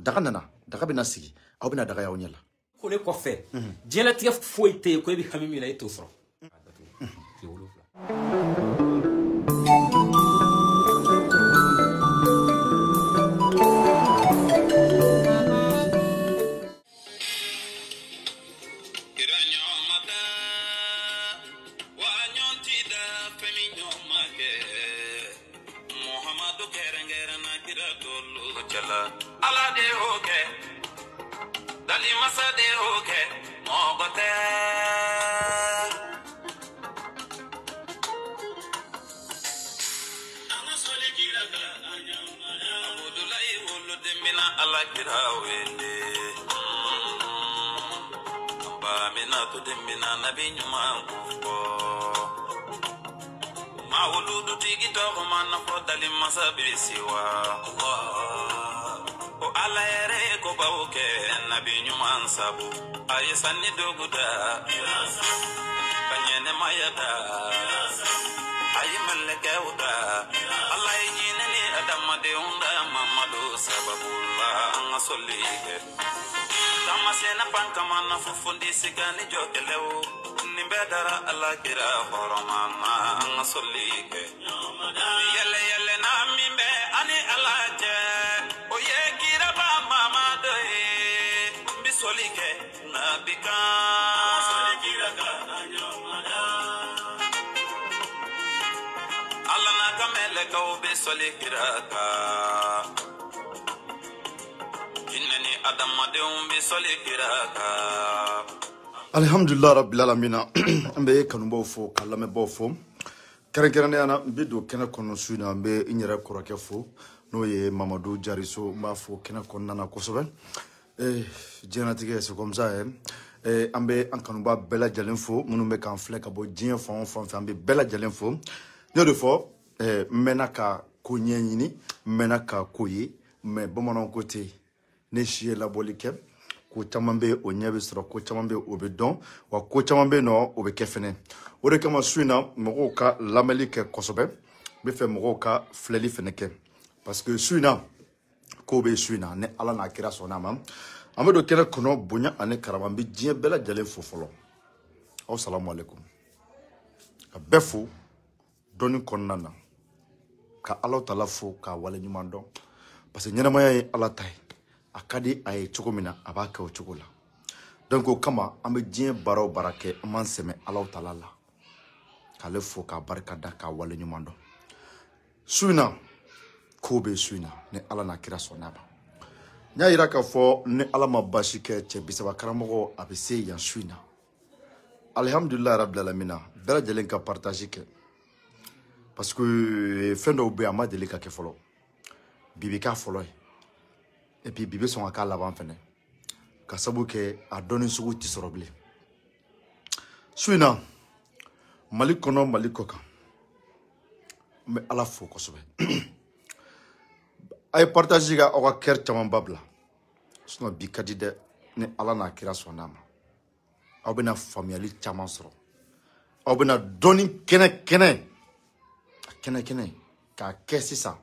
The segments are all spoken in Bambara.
daga nana daga bena sigi aw bena daga yaw nyala ko le ko fe jela tiya foite ko bi xamimi lay to fro ala de hoke dali masa de hoke mogote ana sole kiraga anyamara abudulai wolo de mina ala kirawende ba mina to de mina nabi nyuma ko ma wolo tigi to man ko dali masa bisiwa ala yere ko bawke nabi nyuman sabu ay sanni doguda kanyene mayada ay malaka uda allah yini ni adama de unda mamadu sababullah an solike kama sena panka manna fufundi sigani jokelew nimbedara allah kira horomana an solike yele yele na mimbe ani alaje solike nabika solikiraga anyamada alla na kamele ka obe solikiraga innani adamade umbi solikiraga alhamdulillah rabbil alamin ambe kanumba fo kalame bofo kerenkerane ana bido kena kono suina ambe inyere korake fo no ye Mamadou Jariso ma fo kena konnana kosobe Djenatige c'est comme ça ambe ankanuba bela jalenfo munumbe kan fleka bo djien fon ambe bela jalenfo de fo menaka konyanyini menaka koyi me bomonon côté ne chie la bolike ko chamambe onyabe sro ko chamambe obedon wa ko chamambe no obe kefene ode kama suina moka lamelike kosobe be fe moka fleli feneke parce que suina ko be suina ne ala na kira sonama amedo kene kono bonya ane karabambi djien bela jalen fofolo assalamu alaikum befu doni konnana ka Allah taala fo ka wala nyumando parce que nyama ya ala tay akadi ay chogomina abaka o chogola donc kama ambe djien baro barake man seme Allah taala la ka le fo ka barka da ka wala nyumando suina kobe suina ne ala na kira sonaba nya ira ka fo ne ala mabashi ke che bisaba karamogo abese ya suina alhamdulillah rabbil alamin bela jelen ka partager ke parce que fendo be amadeli ka ke folo bibi ka folo et puis bibi son aka la ban fene ka sabu ke a doni sugu ti soroble suina malikono malikoka me ala fo ko sobe ay partager ga o ker chaman babla sino bi kadide ne ala na kira sonama obena family chaman soro obena doni kene ka kesisa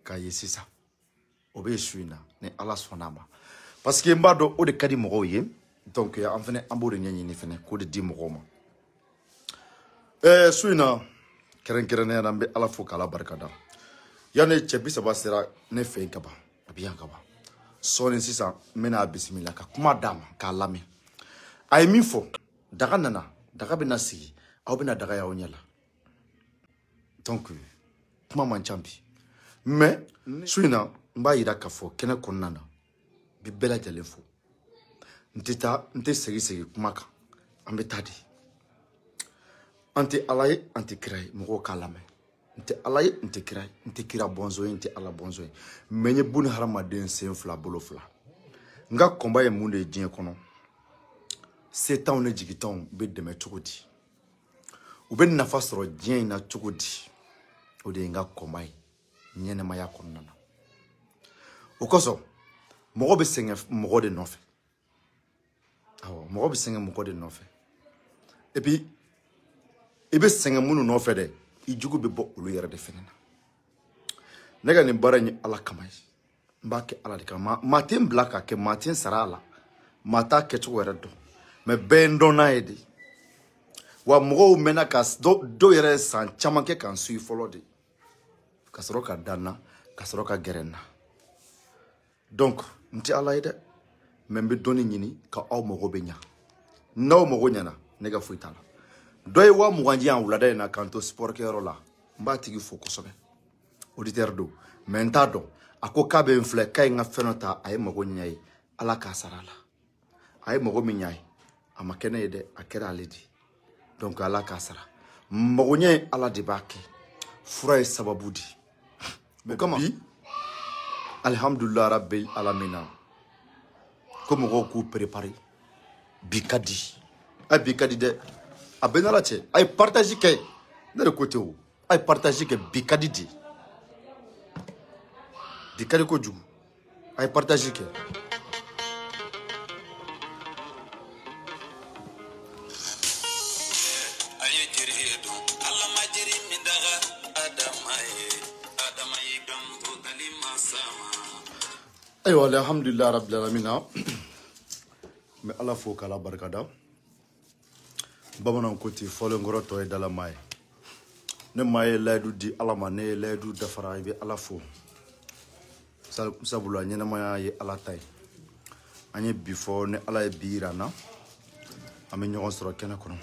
ka yesisa obe suina ne ala sonama parce que mbado o de kadi mo ye donc ya en fene ambode nyanyi ni fene ko de di mo ma suina keren ne nambe ala fo kala barkada yani chebisa basira ne fe kaba abiyan kaba soni sisa mena bismillah ka kuma dama ka lami ay mi fo daga nana daga bena sigi aw bena daga yaw nyala donc kuma man champi mais suina mba yira ka fo kena konnana bi bela jale fo nte segi kuma ka ambe tadi anti alay anti kray mo ka lame nte alay nte kray nte kira bonzo nte ala bonzo menye buni harama den sen fla bolo fla nga komba ye munde dien kono setan ne jigiton be deme chukudi ube nafa soro dien na chukudi ode nga komba nyene maya konnana okoso mo be senga mo de nofe awo mo be senga mo de nofe et puis ebe senga munu nofe de ijugu be bo olu yere de fenena nega ni bara ni ala kamay mbake ala de kama matin blaka ke matin sarala mata ke to weredo me bendo na edi wa mo mena ka do yere san chamanke kan sui follow de kasroka dana kasroka gerena donc nti ala ide membe doni nyini ka aw mo benya no mo nyana nega fuitala doy wa mo ganji an wulada na kanto sport ke rola mbati gi focus be auditeur do mentado ako kabe mfle kay nga fenota ay mo nyai ala ka sarala ay mo nyai amakene ide akera ledi donc ala ka sara mo nyai ala di bake fura sababudi mais comment alhamdulillah rabbil alamin comme on ko préparer bikadi ay bikadi de abenala che ay partager ke de côté où ay partager ke bikadi di kari ko jugu ay partager ke ay jiridu alla ma jiri min daga adamay gam to dalima sama aywa alhamdulillah rabbil alamin mais ala fo kala barkada bamanan koti fole ngoro to e dala may ne may laydu di ala ma ne laydu dafara bi ala fo sabula nyena ma ye ala tay anye before ne ala e birana ame nyon soro kena kono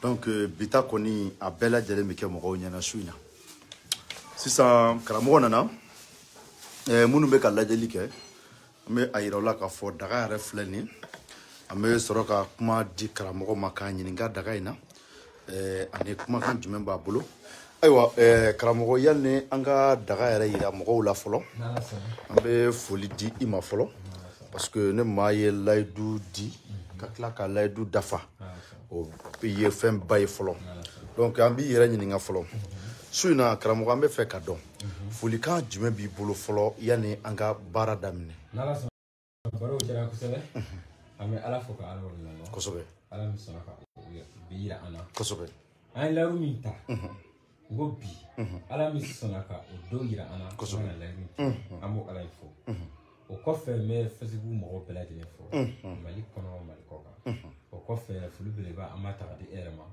donc bita koni a bela jele mi ke mo go nyana suina sisa karamo nana munu be kala jeli ke me ayirola ka fo daga refleni ame soro ka kuma di karamo makani nga daga ina ane kuma kan jumen ba bolo aywa karamo yanne anga daga yara yira mo la folo ambe foli di ima folo parce que ne maye laydu di kakla ka laydu dafa o piye fem bay folo donc ambi yira nyini nga folo suina karamo ambe fe ka don foli kan jumen bi bolo folo yanne anga bara damne nala so baro jara ko sebe ame ala foka ala wala no kosobe ala misaka biira ana kosobe ay la rumita go bi ala misaka o do yira ana kosobe la rumita amo ala ifo o ko fe me facebook mo bela de info mali kono mali koka o ko fe fulu bele ba amata de erema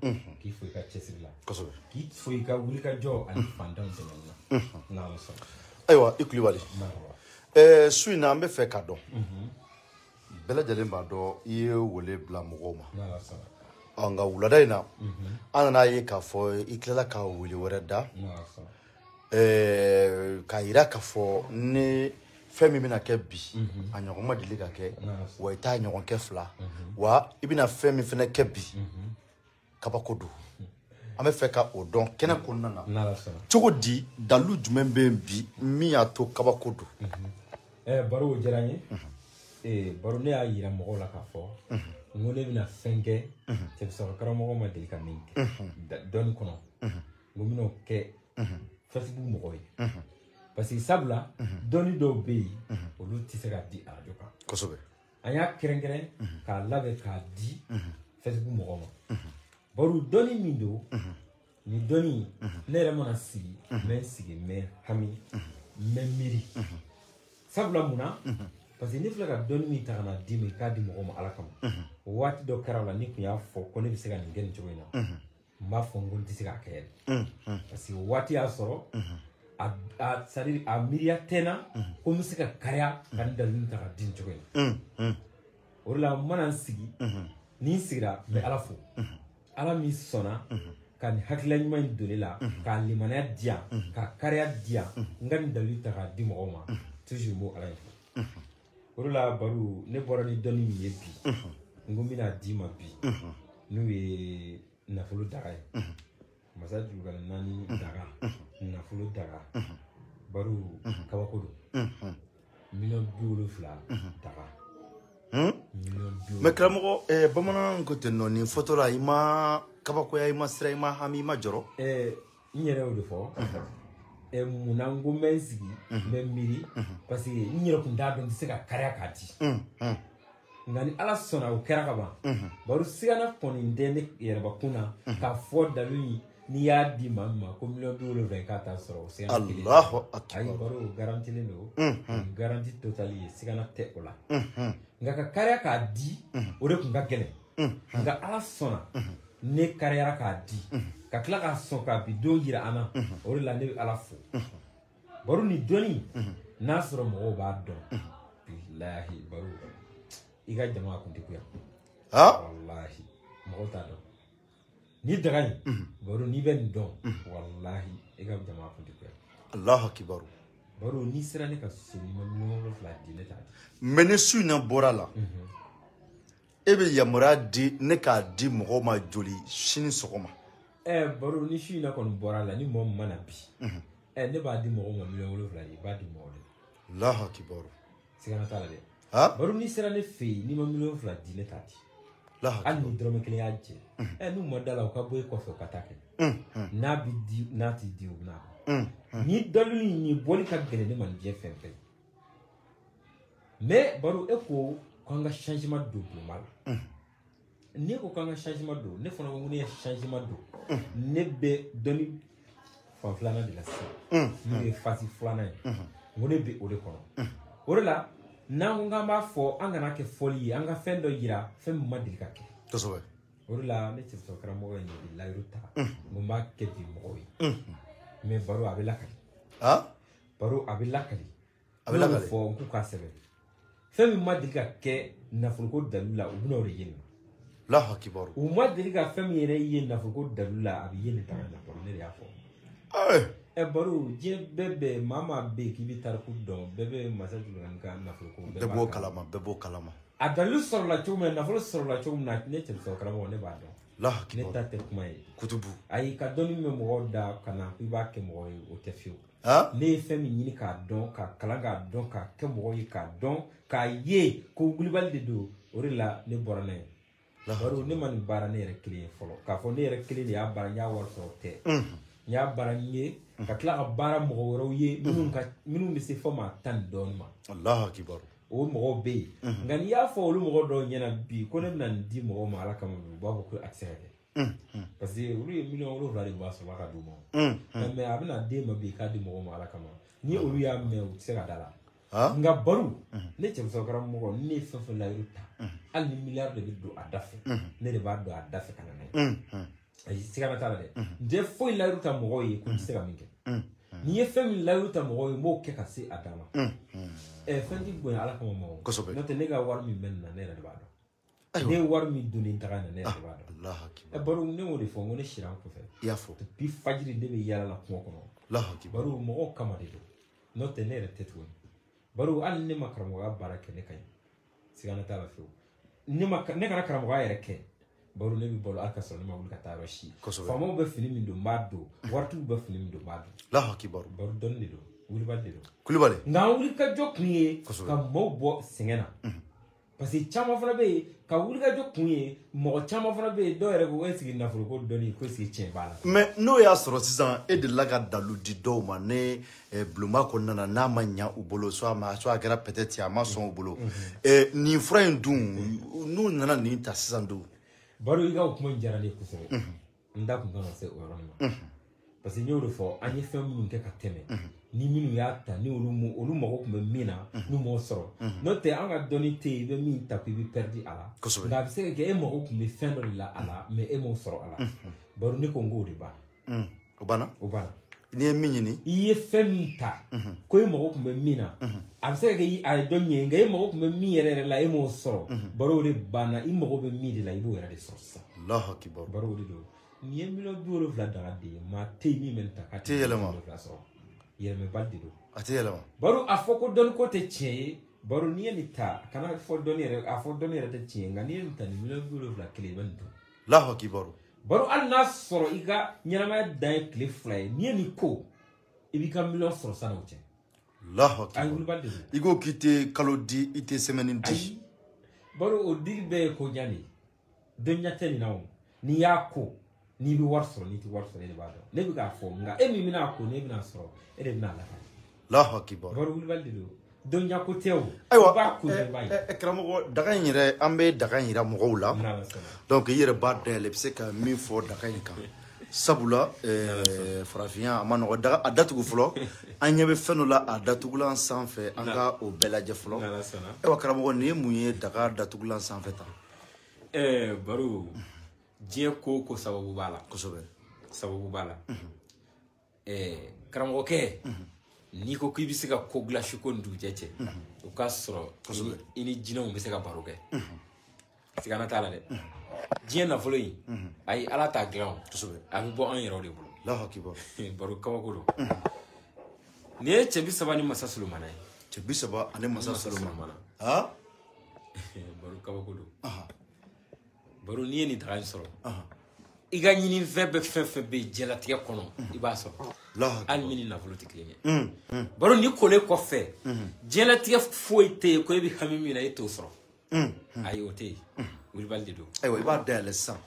ki fo ka chesila kosobe ki fo ka wuli ka jo ani fandam de na la so aywa ikulibali suina ambe fe ka don bela jalen ba do ye wole bla mogoma na sa anga wulada ina ana ye ka fo iklela ka wuli wereda na sa ka ira ka fo ne femi mina ke bi anyo ma dili ka ke wa ita anyo ke fla wa ibina femi fene ke bi kabakodo ame fe ka odon kena konna na sa chogo di dalu jumembe bi mi ato kabakodo baro jaranye baro ne ayira mo la ka fo ngone bina fenge te so karamo ma de ka minke don kono ngomino ke facebook mo koy parce que sabla doni do be olu ti se ka di radio ka kosobe anya kerengere ka lave ka di facebook mo ma baro doni mindo ni doni ne re mona si men sige men hami men miri sabla muna parce que ni fila ka doni mi tagana di mi ka di mo ala kam wati do karala ni ku ya fo ko ne bi se ka ngeni joina mba fo ngon ti se ka kayel parce que wati ya soro a sari a miria tena ko mi se ka kaya kan da ni taga din joina orla manan sigi ni sigira be ala fo ala mi sona kan haklan man dolila ka limana dia ka kariya dia ngan dalu taga di mo ma toujours mo ala orula baru ne bora ni doni mi yebi ngomina di ma bi nu e na fulu daga masa juga nani daga na fulu daga baru kawakodo million biulu fla daga me kramo bamana ko tenno ni photo la ima kabako ya ima sira ima hami ma joro nyere o defo munango mensigi memiri parce que nyere ko ndado ndiseka karea kati ngani ala sona o kera kaba baru sigana poni ndene yere bakuna ka fo dalui n'i y'a di maa min ma ko 1,70 k'a t'a sɔrɔ o sigana kelen Allahu akbar. ayi baro o garantilen don garanti totali ye sigana tɛ o la nka ka kariya k'a di o de tun ka gɛlɛn nka ala sɔnna ne kariyara k'a di ka tila k'a sɔn k'a bi don yira an na o de la ne bɛ ala fo baro ni dɔnni n'a sɔrɔ mɔgɔw b'a dɔn bilahi baro i ka jama kun tɛ kuya wallahi mɔgɔw t'a dɔn ni daga in baro n'i bɛ nin dɔn wallahi i ka jama kun tɛ kuya Allahu akbar. baro n'i sera ne ka so ni ma 7,000 di ne t'a di Mais ne su na bɔra la e bɛ yamaruya di ne k'a di mɔgɔw ma joli sini sɔgɔma baro ni su in na kɔni bɔra la ni mɔgɔ min mana bi ne b'a di mɔgɔw ma 7,000 i b'a di mɔgɔ de Allahu akbar. sigana t'a la dɛ Ha? baro n'i sera ne fɛ yen n'i ma 7,000 di ne t'a di Allahu hali akbar. ni dɔrɔmɛ kelen y'a jɛ n'u ma da la u ka bɔ i kɔfɛ u ka taa kɛ n'a bi di n'a ti di u bɛna ni dɔlli ni bɔli ka gɛlɛn ne ma nin diɲɛ fɛn bɛɛ mais baro e ko k'an ka changement don bulonba la ne ko k'an ka changement don ne fana ko ne ye changement don ne bɛ dɔnni fan filanan de la sisan n'o ye fasi filanan ye ko ne bɛ o de kɔnɔ o de la n'an ko k'an b'a fɔ an kana kɛ fɔli ye an ka fɛn dɔ yira fɛn min ma deli ka kɛ Kosɛbɛ. o de la ne cɛsɔrɔ karamɔgɔ ye nin de layiru ta n ko n b'a kɛ bi mɔgɔw ye mais baro a bɛ lakali Ha? baro a bɛ lakali A bɛ lakali? fɔ n k'u k'a sɛbɛn fɛn min ma deli ka kɛ nafoloko dalilu la u bɛna o de ye nin Allahu akbar. u ma deli ka fɛn min yɛrɛ ye nafoloko dalilu la a bɛ ye nin tanga na baro ne de y'a fɔ baro diɲɛ bɛɛ bɛ maa maa bɛ yen k'i bɛ tariku dɔn bɛɛ bɛ masa Julekani ka nafoloko Bɛɛ b'o kalama, bɛɛ b'o kalama. a dalilu sɔrɔla cogo min na nafolo sɔrɔla cogo min na ne cɛsɔrɔ karamɔgɔ ne b'a dɔn Allahu ne akbar. ta tɛ kuma ye Kutubu. ayi ka dɔnni min mɔgɔw da ka na k'i b'a kɛ mɔgɔ ye o tɛ fiyewu Ha? ne ye fɛn min ɲini k'a dɔn ka kalan k'a dɔn k'a kɛ mɔgɔ ye k'a dɔn k'a ye ko wulibali de don o de la ne bɔra n'a ye baro ne ma nin baara ne yɛrɛ kelen ye fɔlɔ k'a fɔ ne yɛrɛ kelen de y'a baara n y'a wari sɔrɔ tɛ n y'a baara n ye ka tila ka baara mɔgɔ wɛrɛw ye minnu bɛ se fɔ maa 10 ni dɔɔnin ma Allahu akbar. o mɔgɔw bɛ yen nka n'i y'a fɔ olu mɔgɔ dɔw ɲɛna bi ko ne bɛna nin di mɔgɔw ma ala kama u b'a fɔ ko a tɛ se ka kɛ parce que olu ye 7,000,000 de b'a sɔrɔ ka d'u ma mais a bɛna d'e ma bi k'a di mɔgɔw ma ala kama ni olu y'a mɛn u tɛ se ka da la nka baro ne cɛmuso karamɔgɔ ni ne ye fɛn fɛn layiru ta hali ni miliyari de bɛ don a da fɛ ne de b'a dɔn a da fɛ ka na n'a ye ayi sigana t'a la dɛ n tɛ foyi layiru ta mɔgɔw ye ko n tɛ se ka min kɛ n'i ye fɛn min layiru ta mɔgɔw ye n b'o kɛ ka se a dan ma fɛn tɛ bonya ala kama ma o n'o tɛ ne ka wari min bɛ nin na ne yɛrɛ de b'a dɔn ne ye wari min don nin taga na ne yɛrɛ de b'a dɔn Allahu akbar. baro ne y'o de fɔ n ko ne sira n kɔfɛ I y'a fɔ. depuis fajiri ne bɛ yaala la kungo kɔnɔ Allahu akbar. baro mɔgɔw kama de don n'o tɛ ne yɛrɛ tɛ tuguni baro hali ne ma karamɔgɔya baara kɛ ne ka ɲi sigana t'a la fiyewu ne kana karamɔgɔya yɛrɛ kɛ baro ne bɛ balo hali ka sɔrɔ ne ma wuli ka taa yɔrɔ si faamaw bɛ fini min don n b'a don waritigiw bɛ fini min don n b'a don Allahu akbar. baro dɔnni de don wulibali de don Kulibali. nka an wuli ka jɔ kun ye ka maaw bɔ sɛgɛn na parce que caman fana bɛ yen ka wuli ka jɔ kun ye mɔgɔ caman fana bɛ yen dɔw yɛrɛ ko est-ce que nafoloko dɔnni ko est-ce que tiɲɛ b'a la Mais n'o y'a sɔrɔ sisan e delila ka dalu di dɔw ma ne bulonba kɔnɔna na n'a ma ɲa u bolo soit a kɛra peut-être a ma sɔn u bolo nin fura in dun n'u nana nin ta sisan dun baro i ka o kuma in diyara ne ye kosɛbɛ n da kun kan ka se o yɔrɔnin ma parce que n y'o de fɔ an ye fɛn minnu kɛ ka tɛmɛ ni minnu y'a ta ni olu mago tun bɛ min na n'u m'o sɔrɔ n'o tɛ an ka dɔnni tɛ yen i bɛ min ta ko i bɛ pɛridi a la nka a bɛ se ka kɛ e mago tun bɛ fɛn dɔ de la a la mais e m'o sɔrɔ a la baro ne ko n k'o de banna o banna n'i ye min ɲini i ye fɛn min ta ko e mago tun bɛ min na a bɛ se ka kɛ a ye dɔ ɲɛ nka e mago tun bɛ min yɛrɛ yɛrɛ la e m'o sɔrɔ baro o de banna i mago bɛ min de la i b'o yɛrɛ de sɔrɔ sisan Allahu akbar. baro o de don nin ye 7,000,000 daga de ye maa tɛ yen min bɛ nin ta k'a tɛ yɛlɛma sɔrɔ yɛlɛmɛbali de don a tɛ yɛlɛma baro a fɔ ko dɔnni ko tɛ tiɲɛ ye baro n'i ye nin ta kana fɔ dɔnni yɛrɛ a fɔ dɔnni yɛrɛ tɛ tiɲɛ ye nka n'i ye nin ta nin 7,000,000 kelen i bɛ nin dun Allahu akbar. baro hali n'a sɔrɔ i ka ɲɛnamaya dan ye tile 2 ye n'i ye nin ko i b'i ka 1,000,000 sɔrɔ san'o cɛ Allahu a ye akbar. wulibali de don I ko k'i tɛ kalo di i tɛ semaine di ayi baro o dili bɛɛ ye ko ɲa de ye dɔnniya tɛ nin na o n'i y'a ko n'i bɛ wari sɔrɔ n'i tɛ wari sɔrɔ e de b'a dɔn ne bɛ k'a fɔ nka e min bɛna ko ne bɛna sɔrɔ e de bɛna lafiya Allahu akbar. baro wulibali de don dɔnniya ko tɛ o ayiwa b'a ko bɛɛ b'a ye karamɔgɔ daga in yɛrɛ an bɛ daga in yira mɔgɔw la n'ala sɔnna donc i yɛrɛ b'a dayɛlɛ i bɛ se ka min fɔ daga in kan sabula farafinya a ma nɔgɔ daga a datugu fɔlɔ an ɲɛ bɛ fɛn dɔ la a datugulan sanfɛ an ka o bɛɛ lajɛ fɔlɔ wa karamɔgɔ nin ye mun ye daga datugulan sanfɛ ta baro diɲɛ ko sababu b'a la kosɛbɛ sababu b'a la karamɔgɔkɛ n'i ko k'i bɛ se ka ko dilan su ko ni dugujɛ cɛ o k'a sɔrɔ i ni jinɛw bɛ se ka baro kɛ sigana t'a la dɛ diɲɛ nafolo in ayi ala t'a dilan kosɛbɛ a bɛ bɔ an yɛrɛw de bolo baro kabako don nin ye cɛ 30 ni masa Solomana ye cɛ 30 ani masa Solomana baro kabako don baro n'i ye nin daga in sɔrɔ i ka ɲini fɛn bɛɛ fɛn bɛ diɲɛlatigɛ kɔnɔ i b'a sɔrɔ hali min ni nafolo tɛ kelen ye baro ni kolen kɔfɛ diɲɛlatigɛ foyi tɛ yen ko e bɛ hami min na e t'o sɔrɔ ayi o tɛ yen wulibali de don ayiwa i b'a dayɛlɛ sisan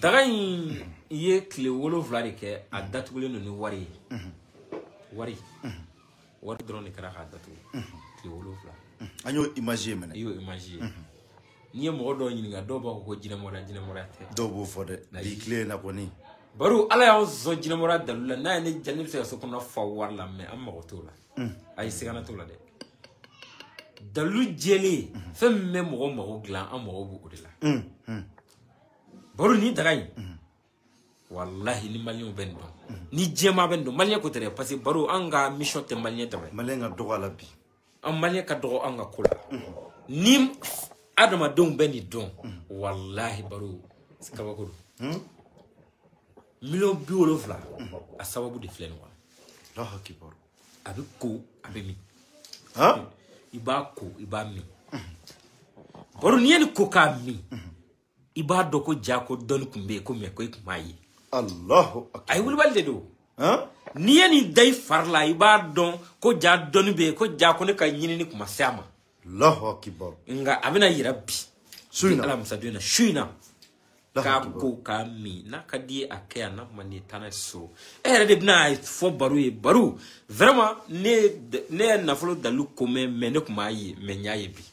daga in i ye tile 7 de kɛ a datugulen don ni wari ye wari dɔrɔn de kɛra k'a datugu tile 7 an y'o image ye minɛ i y'o image ye n'i ye mɔgɔ dɔw ɲininka dɔw b'a fɔ ko jinɛmɔrɔya tɛ dɔw b'o fɔ dɛ bi tile na kɔni baro ala y'anw sɔn jinɛmɔrɔya dalu la n'a ye ne ja ne bɛ se ka so kɔnɔ fa wari la mɛ an mago t'o la ayi sigana t'o la dɛ dalu jɛlen fɛn min bɛ mɔgɔ mago dilan an mago b'o de la baro ni daga in wallahi ni maliyɛnw bɛ nin dɔn ni diɲɛmaa bɛ nin dɔn maliyɛn ko tɛ dɛ parce que baro an ka mission tɛ maliyɛn dɛmɛ maliyɛn ka dɔgɔ a la bi an maliyɛn ka dɔgɔ an ka ko la ni adamadenw bɛ nin dɔn wallahi baro kabako don miliyɔn 70 a sababu de filɛ nin kɔnɔ a bɛ ko a bɛ min i b'a ko i b'a min baro n'i ye nin ko k'a min i b'a dɔn ko ja ko dɔnni tun bɛ yen ko mɛ ko i tun b'a ye Allahu akbar a ye wulibali de don n'i ye nin da i fari la i b'a dɔn ko ja dɔnni bɛ yen ko ja ko ne ka ɲinini tun ma se a ma Allahu akbar nka a bɛna yira bi su in na alamisa don na su in na k'a ko k'a min n'a ka di ye a kɛ yan n'a kuma n'i taa n'a ye so e yɛrɛ de bɛna fɔ baro ye baro vraiment ne ye nafolo dalu ko mɛn mais ne tun b'a ye mais n y'a ye bi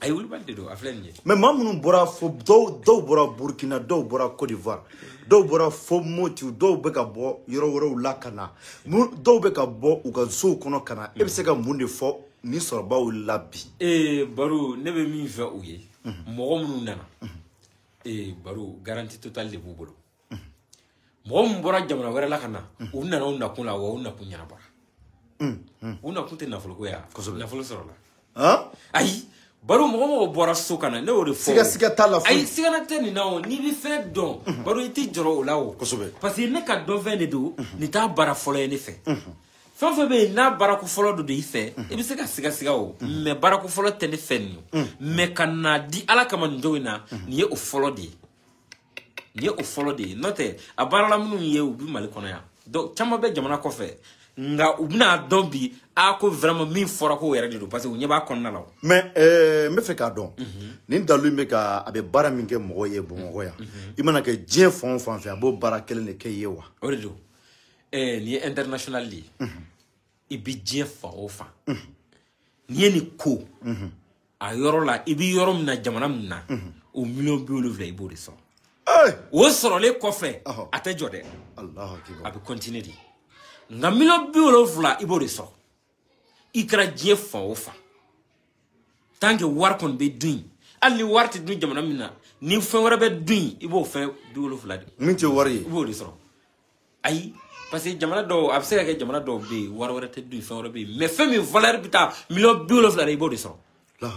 a ye wulibali de don a filɛ nin ye mais maa minnu bɔra fo dɔw bɔra Burkina dɔw bɔra Côte d'Ivoire dɔw bɔra fo Moti dɔw bɛ ka bɔ yɔrɔ wɛrɛw la ka na dɔw bɛ ka bɔ u ka sow kɔnɔ ka na e bɛ se ka mun de fɔ ni sɔrɔbaw la bi baro ne bɛ min fɛ u ye mɔgɔ minnu nana baro garantie totale de b'u bolo mɔgɔ min bɔra jamana wɛrɛ la ka na u nana u nakun la wa u nakun ɲɛnabɔra u nakun tɛ nafolo ko ye nafolo sɔrɔla ayi baro mɔgɔ bɔra so ka na ne y'o de fɔ siga t'a la ayi sigana tɛ nin na o n'i bɛ fɛn dɔn baro i tɛ jɔrɔ o la o parce que ne ka dɔn fɛn de don nin t'a baara fɔlɔ ye ne fɛ fɛn fɛn bɛ yen n'a baarako fɔlɔ don de i fɛ i bɛ se ka siga o mais baarako fɔlɔ tɛ ne fɛ nin ye mais ka na di ala kama nin don in na nin ye o fɔlɔ de ye n'o tɛ a baarala minnu ye u bɛ Mali kɔnɔ yan donc caman bɛ jamana kɔfɛ nka u bɛna dɔn bi a ko vraiment min fɔra ko yɛrɛ de don parce que u ɲɛ b'a kɔnɔna la mais n bɛ fɛ k'a dɔn nin dalu in bɛ ka a bɛ baara min kɛ mɔgɔ ye Bamakɔ yan i mana kɛ diɲɛ fan o fan fɛ a b'o baara kelen de kɛ i ye wa o de don nin ye international de ye i bɛ diɲɛ fan o fan n'i ye nin ko a yɔrɔ la i bɛ yɔrɔ min na jamana min na o miliyɔn 70 i b'o de sɔrɔ o sɔrɔlen kɔfɛ a tɛ jɔ dɛ a bɛ continuer de nka miliyɔn 70 i b'o de sɔrɔ i kɛra diɲɛ fan o fan tant que wari kɔni bɛ dun yen hali ni wari tɛ dun jamana min na ni fɛn wɛrɛ bɛ dun yen i b'o fɛn 70 de min tɛ wari ye i b'o de sɔrɔ ayi parce que jamana dɔw a bɛ se ka kɛ jamana dɔw bɛ yen wari wɛrɛ tɛ dun fɛn wɛrɛ bɛ yen mais fɛn min valeur bɛ taa miliyɔn 70 de i b'o de sɔrɔ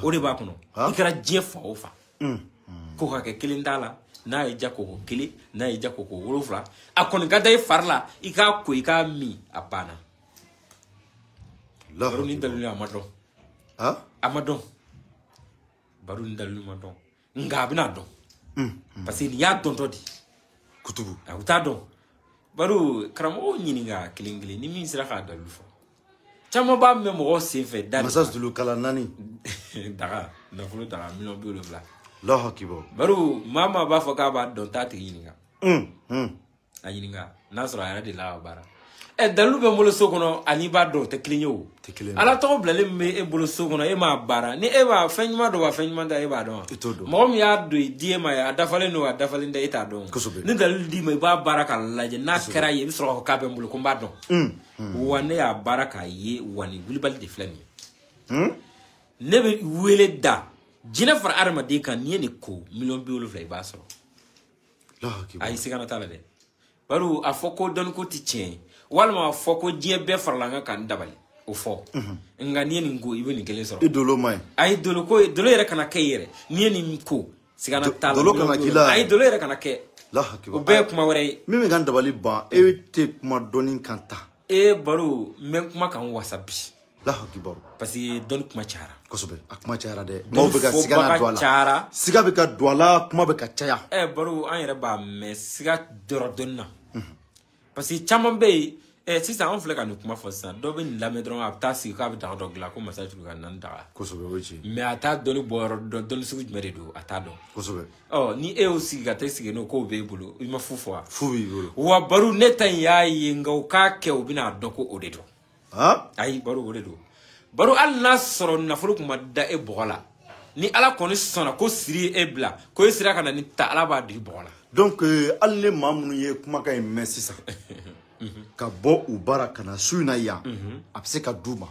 o de b'a kɔnɔ i kɛra diɲɛ fan o fan ko hakɛ kelen t'a la n'a ye ja koko 1 n'a ye ja koko 7 a kɔni ka da i fari la i k'a ko i k'a min a banna baro ni dalu a ma dɔn a ma dɔn baro ni dalu ma dɔn nka a bɛna dɔn parce que nin y'a dɔntɔ de kutubu u t'a dɔn baro karamɔgɔw ɲininka kelen kelen ni min sera k'a dalu fɔ caman b'a mɛn mɔgɔw sen fɛ da masa Zulu kala 4 daga nafolo daga miliyɔn 70 Allahu akbar baro maa b'a fɔ k'a b'a dɔn t'a tigi ɲininka a ɲininka n'a sɔrɔ a yɛrɛ de la ka baara dalu be mbolo sokono ani ba do te klinyo ala to blale me e bolo sokono e ma bara ni e ba fenma do ba fenma da e ba do mo mi ya do die ma ya dafale no dafale nda ita do ni dalu di me ba baraka laje na kara ye bisro ko kabe mbolo ko mbado wane ya baraka ye wani gulbal de flami nebe wele da jina far arma de kan ni ni ko million bi wolo flay ba so ay sigana tala de baru afoko don ko ti chen walma afoko die be farlanga kan dabali o fo nga ni ngo ibe ni kele so idolo mai ay dolo ko dolo yere kana kayere ni ko sigana tala dolo kana kila ay dolo yere kana ke la hakiba o be kuma wore mimi gan dabali ba e te kuma donin kanta e baru men kuma kan wasabi la hakiba parce que don kuma chara kosobe akuma chara de mo be ka sigana douala siga be ka douala kuma be ka chaya e baru an yere ba me siga doro donna parce que chaman be si ça on fleka no kuma fo ça do be la medron apta si ka be dago gla ko message ko nan daga kosobe wechi mais ata doni bor don su mere do ata do kosobe oh ni e aussi ga te sige no ko be bulu ima fufo fu bi bulu wa baru netan yayi ngaw ka ke obina do ko odedo ha ay baru odedo baru al nasro na furu kuma da e bola ni ala koni sona ko siri e bla ko sira kana ni ta ala ba di bola donc alle mamunu ye kuma ka merci ça ka bo u bara kana suina ya abse ka duma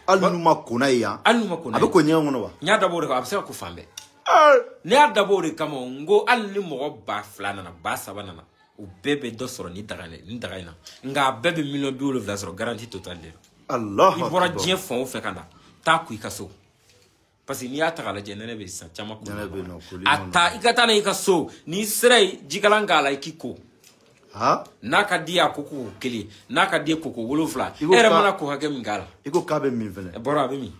alnuma kona ya abe ko nyango no wa nya dabo ko abse ko fambe ni adabo de kama ngo alni mo ba flana na ba sabana na u bebe do soro ni daga na nga bebe million bi wolo vlasoro garantie totale Allah ni bora je fon fe kana ta ku ikaso parce que ni ata la jenene be sa chama ko ata ikata na ikaso ni srai jigalanga la ikiko ha naka dia kuku kili naka dia kuku wolofla ere mana ko hage mingala iko kabe mi vele bora be mi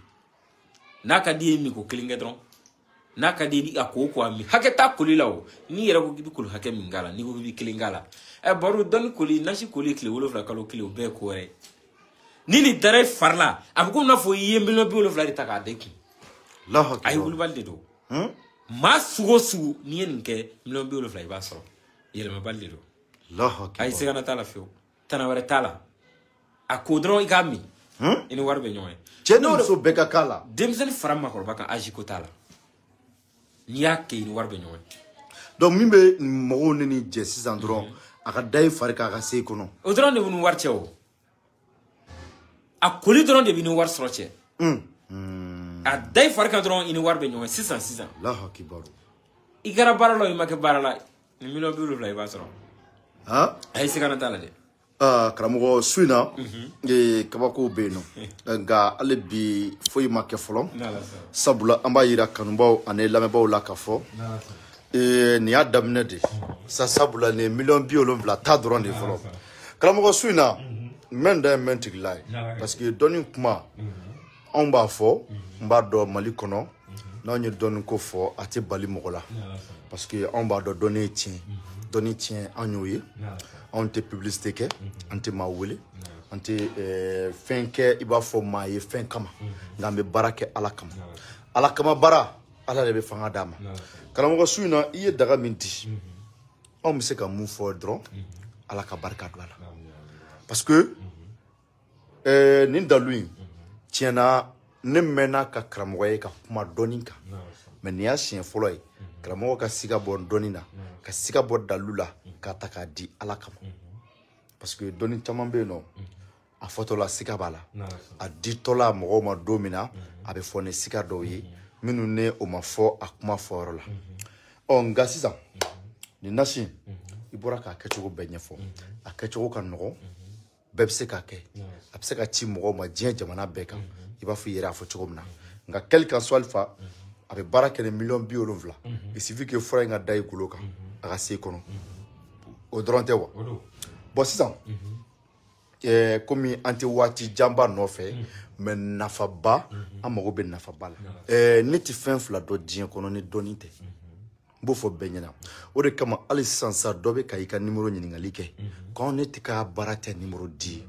naka dia mi ko kili ngedron naka dia di akoko ami hage ta kulila o ni ere ko gibi kulu hage mingala ni ko gibi kili ngala e boru don kuli nashi kuli kili wolofla kalo kili o be ko re ni dare farla abuko na fo yie million bi wolofla ri taka deki la hakka ay wulbalde do ma sugo ni enke million bi wolofla ba so yele ma balde do la hakka ay sigana tala fio tana wara tala akodron igami ini warbe nyoy cheno so beka kala demsen farama ko baka ajiko tala niake ini warbe nyoy donc mimbe mo ni jesi sandron aka dai farka aka se kono odron de bunu warcheo akoli dron de binu war sroche a dai farka dron ini warbe nyoy 600 la hakki baro igara baralo imake barala ni milo biulu fly basro ha ay sigana tala de karamogo suina kabako beno nga ale bi foyi make folo sabula amba yira kanumbaw ane lamebaw la kafo ni adamne de sa sabula ne million biolon ta doron de folo karamogo suina menda mentic lai parce que doni kuma on ba fo mba do mali kono na ñu don ko fo ati bali mogola parce que on ba do donner tien anyoye on te publicité ke on te mawule on te fin ke iba fo maye fin kama ngambe barake ala kama bara ala lebe fanga dama kala mo suina iye daga minti on me se ka mu fo dron ala ka barka dwala parce que ninda lui tiena ne mena ka kramoye ka kuma doninka mais ni asien foloy kramo ka siga bon donina ka siga bon dalula ka taka di alakam parce que doni tamambe no a photo la siga bala a di tola mo ma domina abe fone siga doye minu ne o ma fo akuma foro la on gasisa ni nasi ibora ka kechugo benye fo a kechugo kan no bebse ka ke abse ka ti mo ma dien jamana beka iba fu yera fo chogomna nga quelqu'un soit alpha avec baraka de millions biolonvla et si vu que fora nga dai kuloka aga se kono o dronte wa bon sisan comme anti wati jamba no fe mais nafa ba amago be nafa bala niti fin fla do dien kono ni donite bo fo benyana o de kama ali sansa dobe kayika numéro nyingali ke quand neti ka barate numéro 10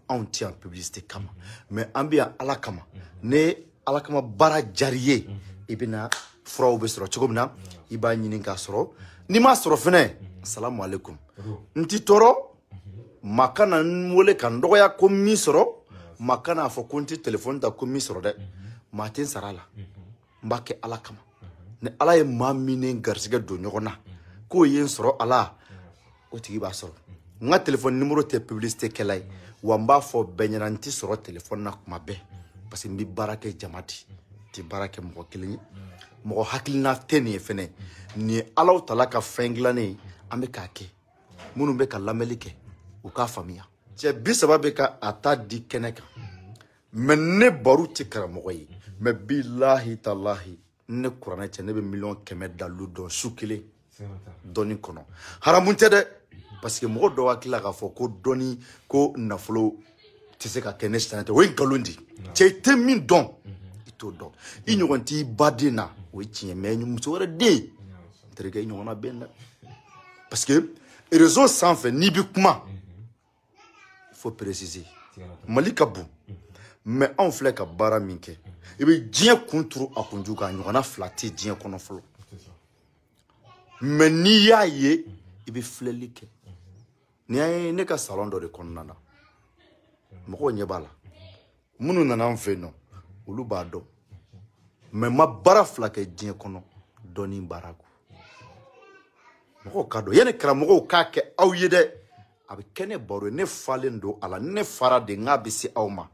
on tient en publicité kama mais ambia ala kama ne ala kama bara jariye ibina furaw be soro chogomna iba nyini ka soro ni ma soro fene assalamu alaikum nti toro makana wole kan doya ko mi soro makana fo konti téléphone ta ko mi soro de matin sarala mbake ala kama ne ala ye mamine garsiga do nyogona ko yen soro ala o tigi ba soro nga téléphone numéro te publicité kelay wamba fo benyananti soro téléphone na kuma be parce que mbi barake jamati ti barake mo kelini mo hakilina teni fene ni ala tala ka fenglane ambe kake munu be ka lamelike u ka famiya cɛ bi saba bɛ ka a ta di kɛnɛ kan mais ne baro tɛ karamɔgɔ ye mais bilahi talahi ne kuranɛ cɛ ne bɛ $100,000 dalu dɔn su kelen dɔɔni kɔnɔ haramu tɛ dɛ parce que mɔgɔ dɔw hakili la k'a fɔ ko dɔɔni ko nafolo tɛ se ka kɛ ne sisan tɛ o ye nkalon di cɛ i tɛ min dɔn i t'o dɔn i ɲɔgɔn t'i baden na o ye tiɲɛ mais muso wɛrɛ den n terikɛ i ɲɔgɔnna bɛ n dɛ parce que réseau sanfɛ n'i bɛ kuma faut préciser mali ka bon mais on filɛ ka baara min kɛ i bɛ diɲɛ kun turu a kunju kan ɲɔgɔnna fila tɛ diɲɛ kɔnɔ fɔlɔ mais n'i y'a ye i bɛ filɛli kɛ ni y'a ye ne ka salon dɔ de kɔnɔna na mɔgɔw ɲɛ b'a la minnu nana an fɛ yen nɔ olu b'a dɔn mais ma baara fila kɛ diɲɛ kɔnɔ dɔɔni baara ko mɔgɔw ka dɔn yanni karamɔgɔw k'a kɛ aw ye dɛ a bɛ kɛ ne baro ne falen don ala ne fara de n k'a bɛ se aw ma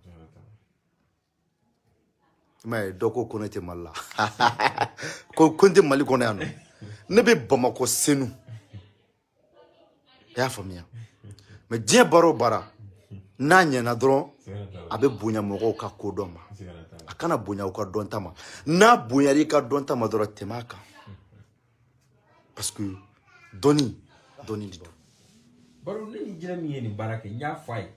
mais dɔ ko ne tɛ mali la ko n tɛ mali kɔnɔ yan nɔ ne bɛ bamakɔ senu i y'a faamuya mais diɲɛ baara o baara n'a ɲɛna dɔrɔn a bɛ bonya mɔgɔw ka ko dɔn ma a kana bonya u ka dɔn ta ma n'a bonyara i ka dɔn ta ma dɔrɔn tɛmɛ a kan parce que dɔnni de don baro ne ni jinɛ min ye nin baara kɛ n y'a fɔ a ye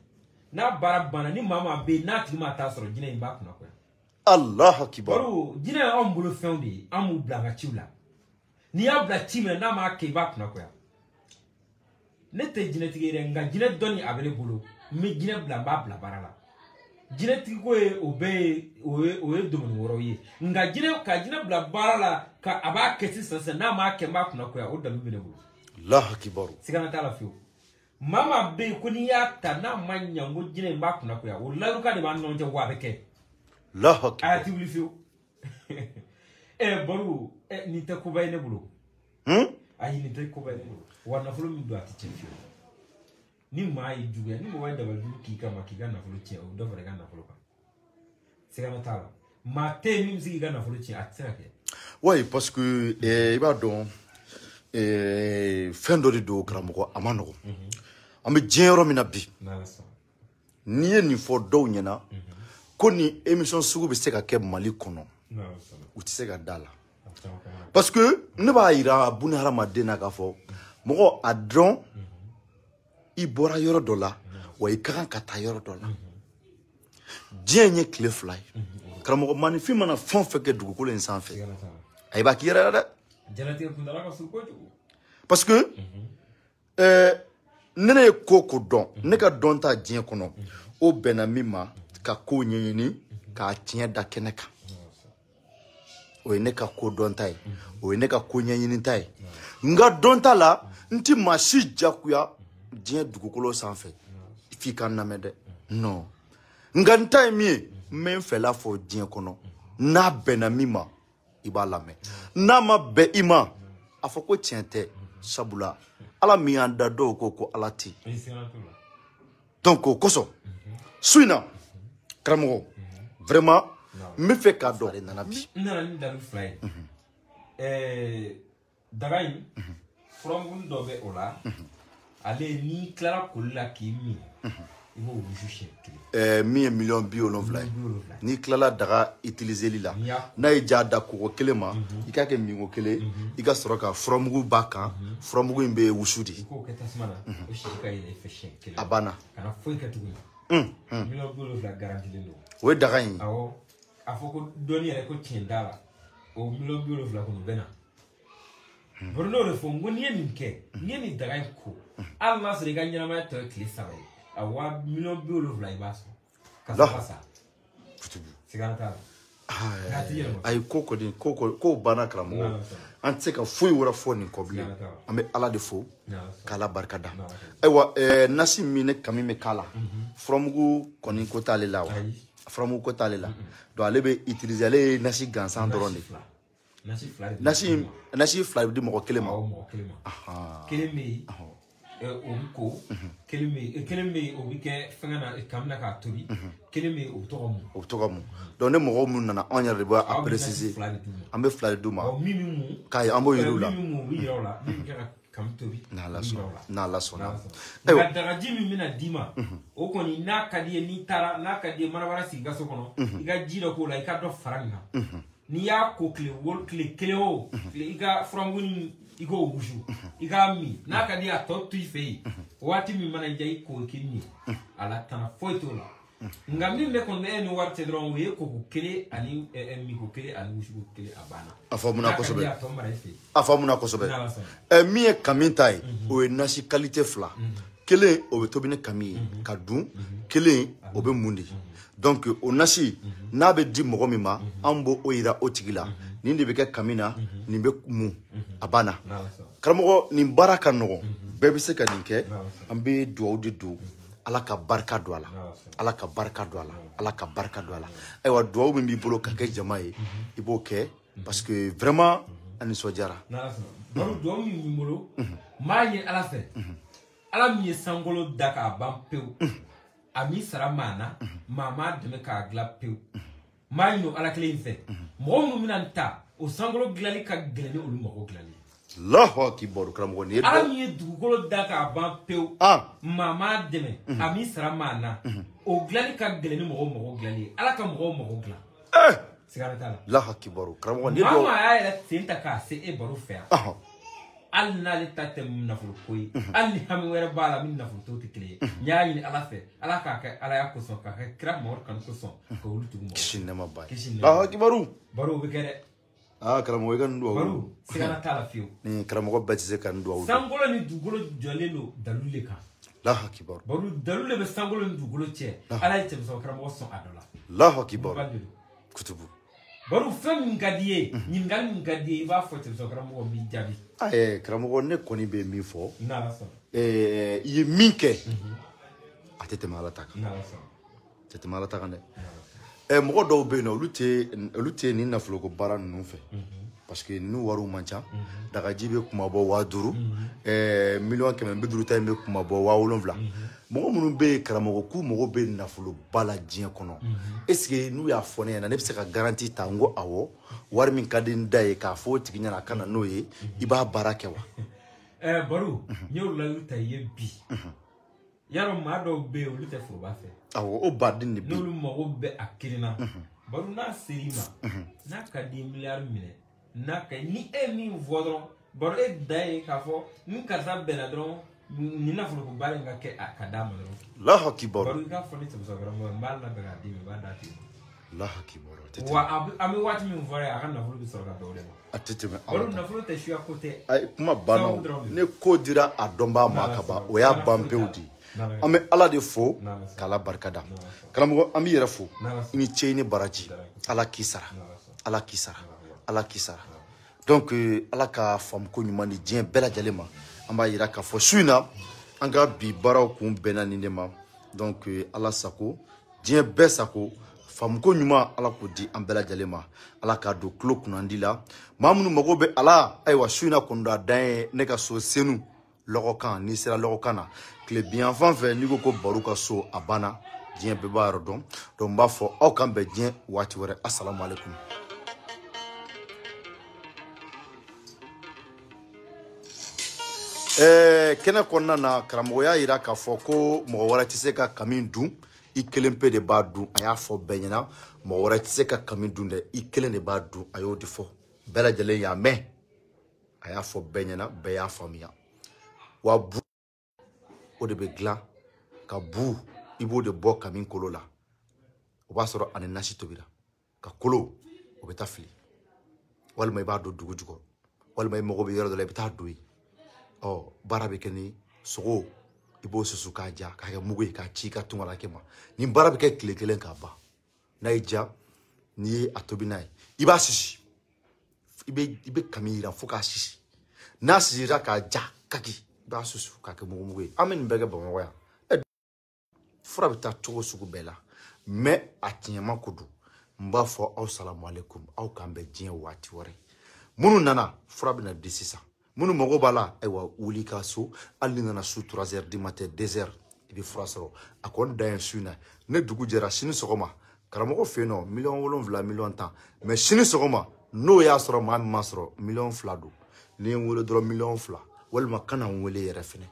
n'a baara banna ni maa maa bɛ yen n'a tigi ma taa sɔrɔ jinɛ in b'a kunna koyi Allahu Akbar baro jinɛ ye anw bolo fɛnw de ye an b'u bila an ka ciw la n'i y'a bila ci min na n'a m'a kɛ i b'a kunna koyi ne tɛ jinɛtigi ye dɛ nka jinɛ dɔnni a bɛ ne bolo n bɛ jinɛ bila n b'a bila baara la jinɛtigi ko ye o bɛɛ ye o ye domaine wɛrɛw ye nka ka jinɛ bila baara la ka a b'a kɛ sisan n'a m'a kɛ n b'a kunna koyi o dalu bɛ ne bolo Allahu Akbar sigana t'a la fiyewu mama be ko ni y'a ta n'a ma ɲɛ ko jinɛ in b'a kunna koyi o laluka de b'a ni ɲɔgɔn cɛ wa a bɛ kɛ Allahu Akbar a ti wuli fiyewu baro nin tɛ koba ye ne bolo ayi nin tɛ koba ye ne bolo wa nafolo min don a tɛ tiɲɛ fiyewu ni maa ye juguya ni mɔgɔ ye dabalijugu k'i kama k'i ka nafolo tiɲɛ o dɔ fara i ka nafolo kan sigana t'a la maa tɛ yen min bɛ se k'i ka nafolo tiɲɛ a tɛ se ka kɛ oui parce que i b'a dɔn fɛn dɔ de don karamɔgɔ a ma nɔgɔn an bɛ diɲɛ yɔrɔ min na bi n'i ye nin fɔ dɔw ɲɛna ko nin émission sugu bɛ se ka kɛ mali kɔnɔ u tɛ se ka da la parce que ne b'a yira buna hadamaden na k'a fɔ mɔgɔ a dɔn i bɔra yɔrɔ dɔ la wa i ka kan ka taa yɔrɔ dɔ la diɲɛ ye tile fila ye karamɔgɔ maninfin mana fɛn o fɛn kɛ dugukolo in sanfɛ a b'a k'i yɛrɛ la dɛ parce que ne ye ko dɔn ne ka dɔn ta diɲɛ kɔnɔ o bɛnna min ma ka ko ɲɛɲini k'a tiɲɛ da kɛnɛ kan o ye ne ka ko dɔn ta ye o ye ne ka ko ɲɛɲini ta ye nka dɔn ta la n ti maa si jagoya diɲɛ dugukolo sanfɛ f'i ka lamɛn dɛ non nka n ta ye min ye n bɛ n fɛla fɔ diɲɛ kɔnɔ n'a bɛnna min ma i b'a lamɛn n'a ma bɛn i ma a fɔ ko tiɲɛ tɛ sabula ala min y'an da dɔw ko ala tɛ donc o kosɔn su in na karamɔgɔ vraiment n bɛ fɛ k'a dɔn ale nana bi n nana ni dalu fila ye daga in furamugu dɔ bɛ o la ale n'i tilara koli la k'i min i b'o wusu siɲɛ kelen min ye $7,000,000 ye n'i tilala daga utiliseli la n'a ye ja da kɔgɔ kelen ma i k'a kɛ minko kelen i ka sɔrɔ ka furamugu b'a kan furamugu in bɛ wusu de i k'o kɛ tasuma na o si ka yɛlɛ i fɛ siɲɛ kelen a banna kana foyi kɛ tuguni $7,000 garantilen don o ye daga in ye awɔ a fɔ ko dɔnni yɛrɛ ko tiɲɛ t'a la o $7,000 kɔni bɛ na bari n'o de fɔ n ko n'i ye nin kɛ n'i ye nin daga in ko hali n'a sɔrɔ i ka ɲɛnamaya tɔ ye tile 3 ye a $7,000 i b'a sɔrɔ ka sɔrɔ ka sa sigana t'a la ay koko din ko bana karamo an tse ka foyi wora fo ni ko bile an be ala de fo kala barkada aywa nasi mine kami me kala fromugu koni ko tale la wa fromugu ko tale la do ale be utiliser ale nasi gansan doron de nasi fly di mo kelema aha keleme ko keleme o bike fangana kamna ka tobi keleme o togamu donc ne mo mun nana on yare ba a préciser ambe fly du ma mimimu kay ambo yirula mimimu yirula bike kam tobi na la sona aywa daga jimi mina dima o koni na kadiye ni tara na kadiye marabara singa so kono iga jiro ko la ika do faranga ni ya ko kle wol kle o kle iga franguni igo wushu iga mi na kadiye to tuife wati mi mana jai ko kinni ala tana foitola ngami me kon ne no warte dron we ko kele ani mi ko kele ani wushu ko kele abana afamuna ko sobe mi e kamintai o e nasi qualité fla kele o be tobine kami ka dun kele o be mundi donc o nasi na be di mogo mima ambo o ira o tigila ni de be ke kamina ni be mu abana karamo ni baraka no be be se ka ninke ambe duo de du ala ka barka do ala ala ka barka do ala ala ka barka do ala aywa duo be mi bolo ka ke jamae ibo ke parce que vraiment ani sojara baru duo mi bolo ma ye ala fe ala mi sangolo daka bampeu ami saramana mama de ka glapeu ma no ala kle fe mo mu minanta o sangolo glali ka glani o mo glali Allahu akbar karamo ni ami dugolo daka bampeu mama de ami saramana o glali ka glani mo glali ala ka mo glali sigarata Allahu akbar karamo ni mama ya tinta ka se e baru fe al nali tatem nafulu koy al ni ham wera bala min nafulu to tikle nyaay ni ala fe ala ka ala ya ko so ka kra mor kan ko so ko lutu mo kishinne mabay Allahu akbar baru be kere karamo we kan do baru sigana tala fiu ni karamo ko betize kan do sangolo ni dugolo jolelo dalule ka Allahu akbar baru dalule be sangolo ni dugolo che ala yete so karamo so adola Allahu akbar kutubu baru fem ngadiye nyingal ngadiye ba fote so karamo mi jabi karamo ne koni be mi fo na so ye minke atete malata na so tete malata kan mo do be no lute ni na flo ko bara nu fe parce que nous waru mancha daga jibe kuma bo waduru million kemen be duru tay be kuma bo wa wolonvla mo munu be karamo ku mo be na flo bala dien kono est-ce que nous ya fone na ne se ka garantie tango awo war min kadin dai ka fo tiginya na kana noye iba barakewa baru nyoru la luta ye bi yaro ma do be o luta fo ba fe awo o badin ni bi nolu mo be akirina baru na serima na ka 10 milliards mine na ka ni mi vodron baru e dai ka fo ni ka sa benadron ni na fo ko bare nga ke akadama dron Allahu akbar baru ka fo ni tso so garo mal na be ga di me ba dati Allahu akbar wa ami wati mi vore aga na fo bi so ga do le atete me baru na fo te shua kote ay kuma bano ne ko dira adomba makaba o ya bampeudi ame ala de fo kala barkada kalamo ami yere fo ni cheini baraji ala kisara ala kisara ala kisara donc ala ka fam ko nyuma ni dien bela jalema amba yira ka fo suina anga bi baraw kun bena ni nema donc ala sako dien be sako fam ko nyuma ala ko di am bela jalema ala ka do klo kunandi la mamunu mago be ala aywa suina konda dan ne ka so senu logokan ni sera logokana kle bien fan fe ni ko baruka so abana dien be ba rodon donc ba fo o kan be dien wati wore assalamu alaikum kena konna na karamoya ira ka fo ko mo wara tise ka kamin dun i kelen pe de ba dun aya fo benyana mo wara tise ka kamin dun de i kelen de ba dun ayo di fo bela jele ya me aya fo benyana be ya famia wa bu o de be glan ka bu ibo de bo kamin kolo la o ba soro ane nasi tobira ka kolo o be ta fili wal may ba do dugu jugo wal may mo go be yoro de la be ta doyi oh barabe keni sogo ibo susu ka ja ka mugo ka ci ka tungala kema ni barabe ke kile kelen ka ba na ija ni atobina iba sisi ibe kamira foka sisi na sisi ka ja kaki ba susu ka ke mugu amen bege bon wa fura bita cogo sugu bela mais atinyama kudu mba fo aw salamu alaikum aw kambe jien wati wore munu nana fura bina disisa munu mogo bala aywa wuli ka so alli nana su 3h du matin 2h ibi fura soro akon dayen suna ne dugu jera sini sogoma karamogo feno million wolonvla million tan mais sini sogoma no ya soro ma masro million fladu ni wole dro million fla walma kana wole yere fene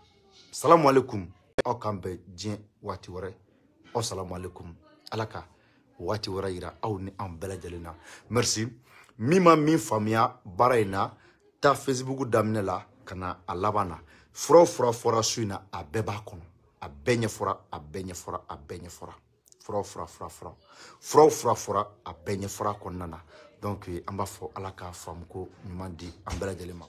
salamu alaikum aw kambe jien wati wore aw salamu alaikum alaka wati wore ira aw ni am bela jalina merci mima min famia baraina ta Facebook damne la kana alabana fura suina a beba kono a benye fura a benye fura a benye fura fura a benye fura konana donc amba fo alaka famko nyumandi am bela jalima